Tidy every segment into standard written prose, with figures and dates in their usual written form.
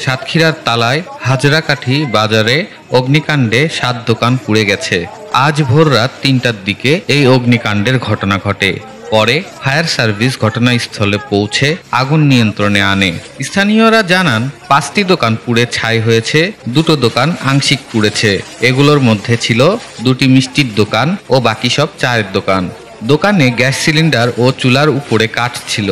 সাতক্ষীরার তালায় হাজরাকাঠি বাজারে অগ্নিকাণ্ডে 7 দোকান পুড়ে গেছে। আজ ভোর রাত 3টার দিকে এই অগ্নিকাণ্ডের ঘটনা ঘটে। পরে ফায়ার সার্ভিস ঘটনাস্থলে পৌঁছে আগুন নিয়ন্ত্রণে আনে। স্থানীয়রা জানান 5টি দোকান পুড়ে ছাই হয়েছে, 2টো দোকান আংশিক পুড়েছে। এগুলোর মধ্যে ছিল 2টি মিষ্টির দোকান ও বাকি সব চায়ের দোকান। দোকানে গ্যাস সিলিন্ডার ও চুলার উপরে কাঠ ছিল।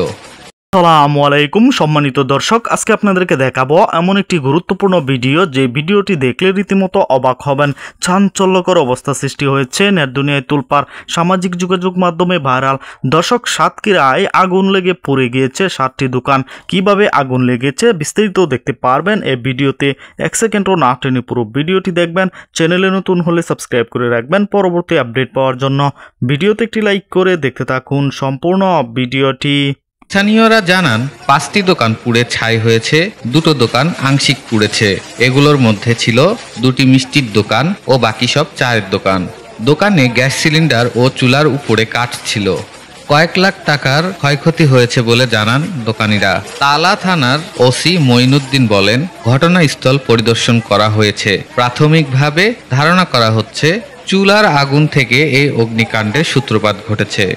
আসসালামু আলাইকুম সম্মানিত দর্শক, আজকে আপনাদেরকে দেখাবো এমন একটি গুরুত্বপূর্ণ ভিডিও যে ভিডিওটি দেখলে রীতিমতো অবাক হবেন। চাঞ্চল্যকর অবস্থা সৃষ্টি হয়েছে, নেট দুনিয়ায় তুলপার, সামাজিক যোগাযোগ মাধ্যমে ভাইরাল। দর্শক, সাতক্ষীরায় আগুন লেগে পড়ে গিয়েছে 7টি দোকান। কিভাবে আগুন লেগেছে বিস্তারিত দেখতে পারবেন এই ভিডিওতে। 1 সেকেন্ডও না টেনে পুরো ভিডিওটি দেখবেন। চ্যানেলে নতুন হলে সাবস্ক্রাইব করে রাখবেন পরবর্তী আপডেট পাওয়ার জন্য। ভিডিওতে একটি লাইক করে দেখতে থাকুন সম্পূর্ণ ভিডিওটি। স্থানীয়রা জানান 5টি দোকান পুড়ে ছাই হয়েছে, 2টো দোকান আংশিক পুড়েছে। এগুলোর মধ্যে ছিল 2টি মিষ্টির দোকান ও বাকি সব চায়ের দোকান। দোকানে গ্যাস সিলিন্ডার ও চুলার উপরে কাঠ ছিল। কয়েক লাখ টাকার ক্ষয়ক্ষতি হয়েছে বলে জানান দোকানিরা। তালা থানার ওসি মঈনুদ্দিন বলেন, ঘটনাস্থল পরিদর্শন করা হয়েছে। প্রাথমিকভাবে ধারণা করা হচ্ছে চুলার আগুন থেকে এই অগ্নিকাণ্ডের সূত্রপাত ঘটেছে।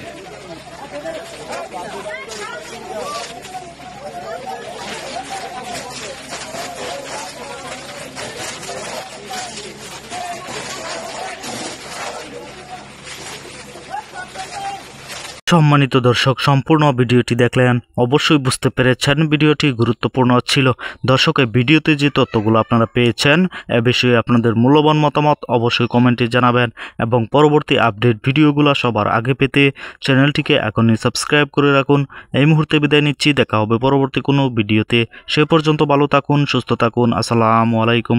সম্মানিত দর্শক, সম্পূর্ণ ভিডিওটি দেখলেন, অবশ্যই বুঝতে পেরেছেন ভিডিওটি গুরুত্বপূর্ণ ছিল। দর্শক, এই ভিডিওতে যে তথ্যগুলো আপনারা পেয়েছেন এ বিষয়ে আপনাদের মূল্যবান মতামত অবশ্যই কমেন্টে জানাবেন এবং পরবর্তী আপডেট ভিডিওগুলো সবার আগে পেতে চ্যানেলটিকে এখনই সাবস্ক্রাইব করে রাখুন। এই মুহূর্তে বিদায় নিচ্ছি, দেখা হবে পরবর্তী কোনো ভিডিওতে। সে পর্যন্ত ভালো থাকুন, সুস্থ থাকুন। আসসালামু আলাইকুম।